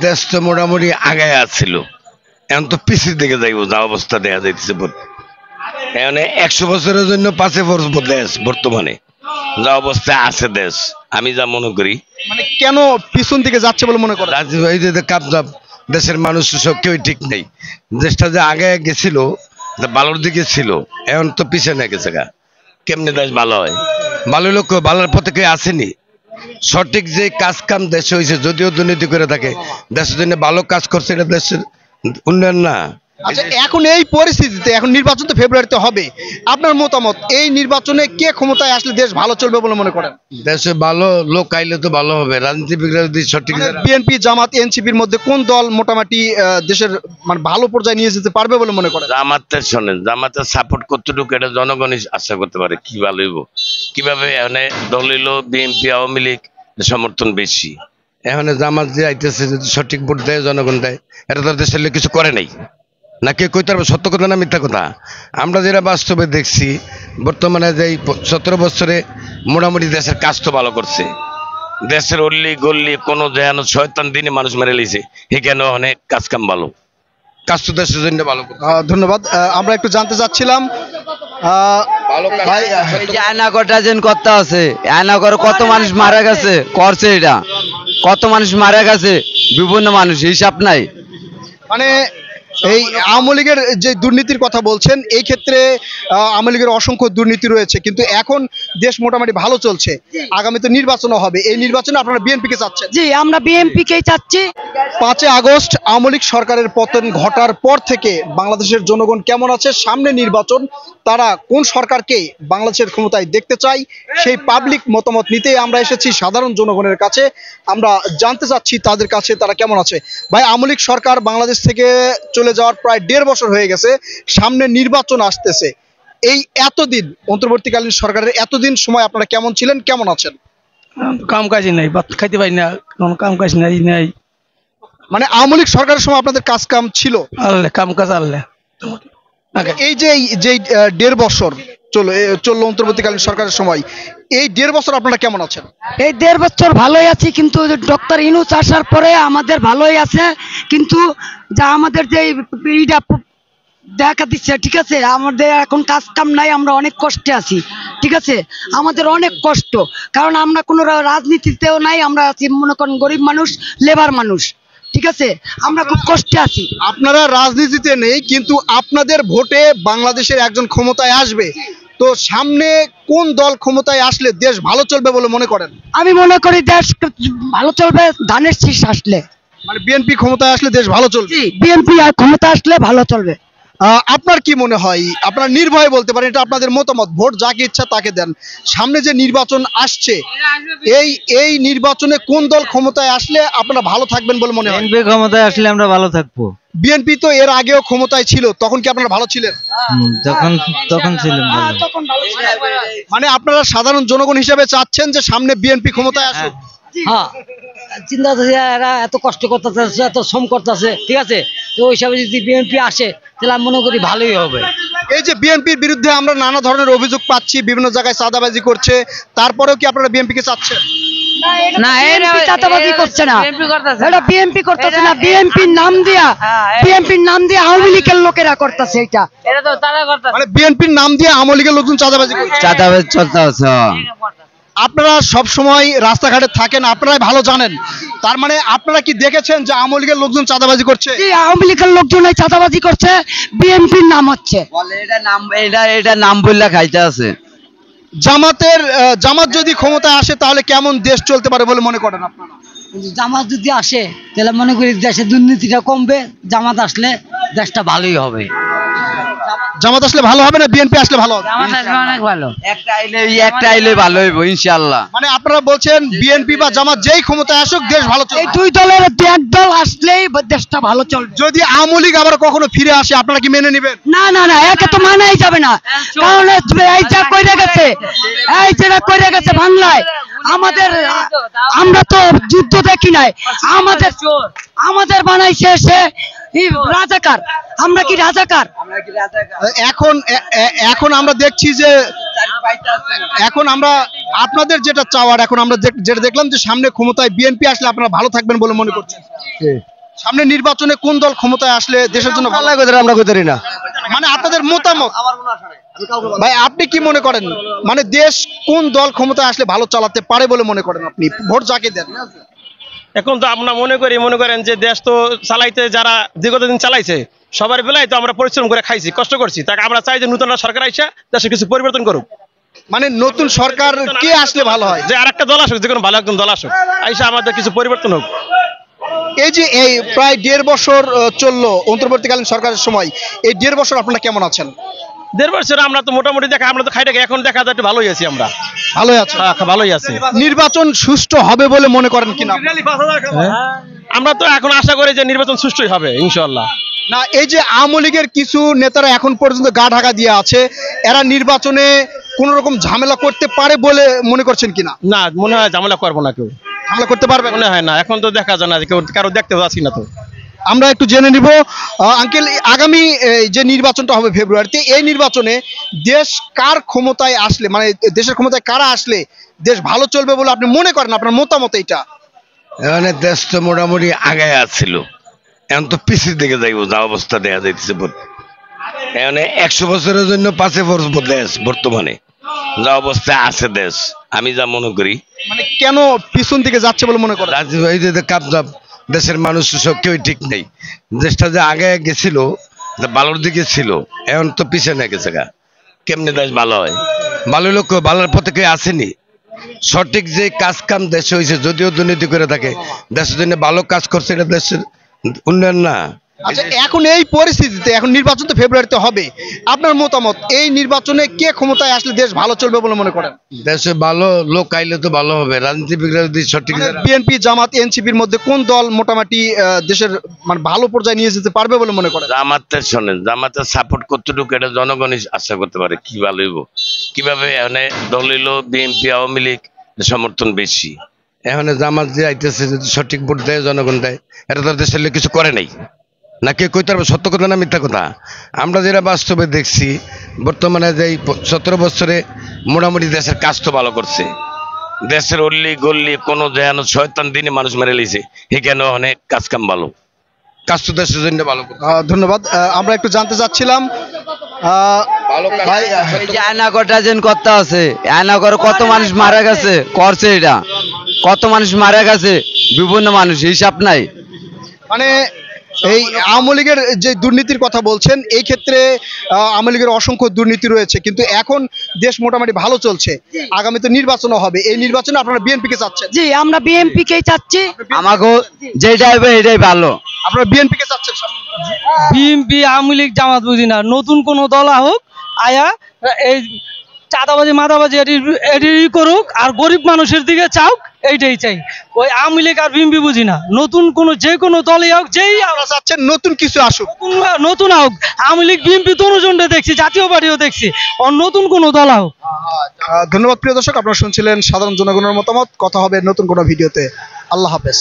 দেশ তো মোটামুটি আগায় আছিল, এখন তো পিছিয়ে দিকে যাইব, যা অবস্থা দেখা যাইতেছে। এখন 100 বছরের জন্য পাশে পড়বো দেশ, বর্তমানে যা অবস্থা আছে দেশ, আমি যা মনে করি। মানে কেন পিছন দিকে যাচ্ছে বলে মনে করেন? রাজনীতি কাপজাপ, দেশের মানুষ সব কেউ ঠিক নেই। দেশটা যে আগে গেছিল ভালোর দিকে ছিল, এখন তো পিছনে গেছে গা। কেমনে দেশ ভালো হয়? ভালো লোক ভালোর পথে কেউ আসেনি। সঠিক যে কাজ কাম দেশে হয়েছে, যদিও দুর্নীতি করে থাকে, দেশের জন্য ভালো কাজ করছে, এটা দেশের উন্নয়ন না। আচ্ছা, এখন এই পরিস্থিতিতে, এখন নির্বাচন তো ফেব্রুয়ারিতে হবে, আপনার মতামত এই নির্বাচনে কে ক্ষমতায় আসলে দেশ ভালো চলবে বলে মনে করেন? দেশে ভালো লোক আইলে তো ভালো হবে, রাজনীতিবিদরা যদি সঠিক। বিএনপি জামাত এনসিপির মধ্যে কোন দল মোটামুটি দেশের মানে ভালো পর্যায়ে নিয়ে যেতে পারবে বলে মনে করেন? জামাতের শোনেন, জামাতের সাপোর্ট কতটুকু এটা জনগণই আশা করতে পারে কি ভালো হইব। কিভাবে এখানে দল হইল বিএনপি আওয়ামী লীগ সমর্থন বেশি, এখন জামাত যে আইতেছে যদি সঠিক ভোট দেয়, জনগণ দেয়, এটা তো দেশের লোক কিছু করে নাই। নাকি কইতে পারবো সত্য কথা না মিথ্যা কথা? আমরা যেটা বাস্তবে দেখছি, বর্তমানে যে 17 বছরে মোটামুটি দেশের কাজ তো ভালো করছে। দেশের অল্লি গল্লি কোনো যেন শয়তান দিনে মানুষ মেরে লিছে, এখানে অনেক কাজ কাম ভালো, কাজ তো দেশের জন্য ভালো। ধন্যবাদ। আমরা একটু জানতে চাচ্ছিলাম ভাই, আয়নাগরটা যেন করতে আছে, আয়নাগর কত মানুষ মারা গেছে করছে, এটা কত মানুষ মারা গেছে, বিভিন্ন মানুষ হিসাব নাই। মানে এই আওয়ামী লীগের যে দুর্নীতির কথা বলছেন, এই ক্ষেত্রে আওয়ামী লীগের অসংখ্য দুর্নীতি রয়েছে, কিন্তু এখন দেশ মোটামুটি ভালো চলছে। আগামীতে নির্বাচনও হবে, এই নির্বাচনে আপনারা বিএনপিকে চাচ্ছেন? জি, আমরা বিএনপিকেই চাচ্ছি। 5 আগস্ট আওয়ামী লীগ সরকারের পতন ঘটার পর থেকে বাংলাদেশের জনগণ কেমন আছে, সামনে নির্বাচন, তারা কোন সরকারকে বাংলাদেশের ক্ষমতায় দেখতে চায়, সেই পাবলিক মতামত নিতেই আমরা এসেছি সাধারণ জনগণের কাছে। আমরা জানতে চাচ্ছি তাদের কাছে তারা কেমন আছে। ভাই, আওয়ামী লীগ সরকার বাংলাদেশ থেকে চলে যাওয়ার প্রায় 1.5 বছর হয়ে গেছে, সামনে নির্বাচন আসতেছে। এই এতদিন অন্তর্বর্তীকালীন সরকারের এতদিন সময় আপনারা কেমন ছিলেন, কেমন আছেন? কাম কাজ নাই, ভাত খাইতে পারি না, কোনো কাম কাজ নাই নাই। মানে আওয়ামী লীগ সরকারের সময় আপনাদের কাজ কাম ছিল? আল্লাহ কাম কাজ আল্লাহ। এই যে 1.5 বছর চললো অন্তর্বর্তীকালীন সরকারের সময়, এই 1.5 বছর আপনারা কেমন আছেন? এই 1.5 বছর ভালোই আছি, কিন্তু ডক্টর ইউনূস আসার পরে আমাদের ভালোই আছে, কিন্তু যা আমাদের যে এইটা দেখা দিচ্ছে, ঠিক আছে, আমাদের এখন কাজ কাম নাই, আমরা অনেক কষ্টে আছি, ঠিক আছে, আমাদের অনেক কষ্ট, কারণ আমরা কোনো রাজনীতিতেও নাই, আমরা আছি মনে করেন গরিব মানুষ, লেবার মানুষ, ঠিক আছে, আমরা খুব কষ্টে আছি। আপনারা রাজনীতিতে নেই, কিন্তু আপনাদের ভোটে বাংলাদেশের একজন ক্ষমতায় আসবে, তো সামনে কোন দল ক্ষমতায় আসলে দেশ ভালো চলবে বলে মনে করেন? আমি মনে করি দেশ ভালো চলবে ধানের শীষ আসলে। মানে বিএনপি ক্ষমতায় আসলে দেশ ভালো চলবে? বিএনপি ক্ষমতা আসলে ভালো চলবে। আপনার কি মনে হয়? আপনারা নির্ভয়ে বলতে পারেন, এটা আপনাদের মতামত, ভোট যাকে ইচ্ছা তাকে দেন। সামনে যে নির্বাচন আসছে, এই নির্বাচনে কোন দল ক্ষমতায় আসলে আপনারা ভালো থাকবেন বলে মনে হয়? বিএনপি ক্ষমতায় আসলে আমরা ভালো থাকবো। বিএনপি তো এর আগেও ক্ষমতায় ছিল, তখন কি আপনারা ভালো ছিলেন? তখন ছিলেন ভালো। মানে আপনারা সাধারণ জনগণ হিসেবে চাচ্ছেন যে সামনে বিএনপি ক্ষমতায় আসুক? হ্যাঁ, চিন্তা এরা এত কষ্ট করতেছে, এত শ্রম করতেছে, ঠিক আছে, তো ওই হিসাবে যদি বিএনপি আসে তাহলে আমি মনে করি ভালোই হবে। এই যে বিএনপির বিরুদ্ধে আমরা নানা ধরনের অভিযোগ পাচ্ছি, বিভিন্ন জায়গায় চাঁদাবাজি করছে, তারপরেও কি আপনারা বিএনপিকে চাচ্ছেন? না, বিএনপি চাঁদাবাজি করছে না, এটা বিএনপি করতেছে না, বিএনপির নাম দিয়া আওয়ামী লীগের লোকেরা করতেছে, এটা তো তারা করতেছে, মানে বিএনপির নাম দিয়ে আওয়ামী লীগের লোকজন চাঁদাবাজি করছে। চাঁদাবাজ চলতে আছে। আপনারা সব সময় রাস্তাঘাটে থাকেন, আপনারাই ভালো জানেন, তার মানে আপনারা কি দেখেছেন যে আওয়ামী লীগের লোকজন চাঁদাবাজি করছে? জি, আওয়ামী লীগের লোকজনই চাঁদাবাজি করছে, বিএনপির নাম হচ্ছে বলে এটা নাম বললে খাইতে আছে। জামাত যদি ক্ষমতায় আসে তাহলে কেমন দেশ চলতে পারে বলে মনে করেন আপনারা? জামাত যদি আসে তাহলে মনে করি দেশে দুর্নীতিটা কমবে, জামাত আসলে দেশটা ভালোই হবে। জামাত আসলে ভালো হবে না বিএনপি আসলে ভালো হবে? জামাত আসলে অনেক ভালো, একটা আইলে ভালো হইব ইনশাআল্লাহ। মানে আপনারা বলছেন বিএনপি বা জামাত যেই ক্ষমতায় আসুক দেশ ভালো চলবে? এই দুই দলের এক দল আসলেই দেশটা ভালো চলবে। যদি আওয়ামী লীগ আবার কখনো ফিরে আসে আপনারা কি মেনে নেবেন? না না না, একে তো মানাই যাবে না, কারণ এই যা কইরা গেছে, এই যেটা কইরা গেছে বাংলায়, আমরা তো যুদ্ধ দেখি নাই, আমাদের বানাইছে সে রাজাকার, আমরা কি রাজাকার? এখন আমরা দেখছি যে এখন আমরা আপনাদের যেটা চাওয়ার, এখন আমরা যেটা দেখলাম যে সামনে ক্ষমতায় বিএনপি আসলে আপনারা ভালো থাকবেন বলে মনে করছেন। সামনে নির্বাচনে কোন দল ক্ষমতায় আসলে দেশের জন্য ভালো? আমরা কইতে পারি না। মানে আপনাদের মতামত ভাই, আপনি কি মনে করেন মানে দেশ কোন দল ক্ষমতায় আসলে ভালো চালাতে পারে বলে মনে করেন আপনি? ভোট যাকে দেন। এখন তো আমরা মনে করেন যে দেশ তো চালাইতে যারা বিগত দিন চালাইছে সবার বেলায় তো আমরা পরিশ্রম করে খাইছি, কষ্ট করছি, তাকে আমরা চাই যে নতুন সরকার আইসা দেশে কিছু পরিবর্তন করুক। মানে নতুন সরকার কে আসলে ভালো হয়? যে আরেকটা দল আসুক, যে কোনো ভালো একজন দল আসুক, আইসা আমাদের কিছু পরিবর্তন হোক। এই যে এই প্রায় 1.5 বছর চললো অন্তর্বর্তীকালীন সরকারের সময়, এই 1.5 বছর আপনারা কেমন আছেন? 1.5 বছর আমরা তো মোটামুটি আমরা তো খাই টাকা এখন দেখা যায় একটু ভালোই আছি, আমরা ভালোই আছেন? ভালোই আছি। নির্বাচন সুষ্ঠু হবে বলে মনে করেন কিনা? আমরা তো এখন আশা করি যে নির্বাচন সুষ্ঠুই হবে ইনশাআল্লাহ। না, এই যে আওয়ামী লীগের কিছু নেতারা এখন পর্যন্ত গা ঢাকা দিয়ে আছে, এরা নির্বাচনে কোন রকম ঝামেলা করতে পারে বলে মনে করছেন কিনা? না, মনে হয় ঝামেলা করবো না, কেউ ঝামেলা করতে পারবে মনে হয় না, এখন তো দেখা যায় না, কেউ কারো দেখতে পাচ্ছি না। তো আমরা একটু জেনে নিব আঙ্কেল, আগামী যে নির্বাচনটা হবে ফেব্রুয়ারিতে, এই নির্বাচনে দেশ কার ক্ষমতায় আসলে, মানে দেশের ক্ষমতায় কারা আসলে দেশ ভালো চলবে বলে আপনি মনে করেন? আপনার মতামত এইটা? এখানে দেশ তো মোটামুটি আগায় আসছিল, এখন তো পিছিয়ে দিকে যাইব, যা অবস্থা দেখা যাইতেছে। এখানে 100 বছরের জন্য পাশে পড়বো দেশ, বর্তমানে যা অবস্থা আছে দেশ, আমি যা মনে করি। মানে কেন পিছন দিকে যাচ্ছে বলে মনে করেন? কাপজাপ দেশের মানুষ সব কেউ ঠিক নেই। দেশটা যে আগে গেছিল ভালোর দিকে ছিল, এখন তো পিছনে গেছে গা। কেমনে দেশ ভালো হয়? ভালো লোক ভালোর পথে কেউ আসেনি। সঠিক যে কাজ কাম দেশে হয়েছে, যদিও দুর্নীতি করে থাকে, দেশের জন্য ভালো কাজ করছে, এটা দেশের উন্নয়ন না। আচ্ছা, এখন এই পরিস্থিতিতে, এখন নির্বাচন তো ফেব্রুয়ারিতে হবে, আপনার মতামত এই নির্বাচনে কে ক্ষমতায় আসলে দেশ ভালো চলবে বলে মনে করেন? দেশে ভালো লোক আইলে তো ভালো হবে, রাজনীতিবিদরা যদি সঠিক। বিএনপি, জামাত, এনসিপির মধ্যে কোন দল মোটামুটি দেশের মানে ভালো পর্যায়ে নিয়ে যেতে পারবে বলে মনে করেন? জামাতের শোনেন, জামাতের সাপোর্ট কতটুকু এটা জনগণই আশা করতে পারে কি ভালো হইব। কিভাবে এখানে দল হইলো বিএনপি, আওয়ামী লীগ সমর্থন বেশি। এখানে জামাত যে আইতেছে, যদি সঠিক ভোট দেয়, জনগণ দেয়, এটা তো দেশের লোক কিছু করে নাই। নাকি কইতে পারবো সত্য কথা না মিথ্যা কথা? আমরা যেটা বাস্তবে দেখছি, বর্তমানে যে 17 বছরে মোটামুটি দেশের কাজ তো ভালো করছে। দেশের অল্লি গল্লি কোনো যেন শয়তান দিনে মানুষ মেরে লিছে, এখানে অনেক কাজ কাম ভালো, কাজ তো দেশের জন্য ভালো করছে। ধন্যবাদ। আমরা একটু জানতে চাচ্ছিলাম ভাই, আয়নাগরটা যেন করতে আছে, আয়নাগর কত মানুষ মারা গেছে, করছে এটা কত মানুষ মারা গেছে, বিভিন্ন মানুষ হিসাব নাই। মানে এই আওয়ামী লীগের যে দুর্নীতির কথা বলছেন, এই ক্ষেত্রে আওয়ামী লীগের অসংখ্য দুর্নীতি রয়েছে, কিন্তু এখন দেশ মোটামুটি ভালো চলছে। আগামীতে নির্বাচনও হবে, এই নির্বাচনে আপনারা বিএনপি কে চাচ্ছেন? জি, আমরা বিএনপি কেই চাচ্ছি। আমাকে যেটা হবে এটাই ভালো। আপনারা বিএনপি কে চাচ্ছেন? বিএনপি, আওয়ামী লীগ, জামাত বুঝি না, নতুন কোন দল হোক আয়া এই চাঁদাবাজি মাদাবাজি এটি করুক, আর গরিব মানুষের দিকে চাওক, এইটাই চাই। ওই আওয়ামী লীগ আর বিএনপি বুঝি না, নতুন কোন যে কোনো দলই হোক, যেই চাচ্ছেন নতুন কিছু আসুক, নতুন হোক। আওয়ামী লীগ বিএনপি দুজনটা দেখছি, জাতীয় পার্টিও দেখছি, আর নতুন কোন দল হোক। ধন্যবাদ প্রিয় দর্শক, আপনারা শুনছিলেন সাধারণ জনগণের মতামত। কথা হবে নতুন কোনো ভিডিওতে। আল্লাহ হাফেজ।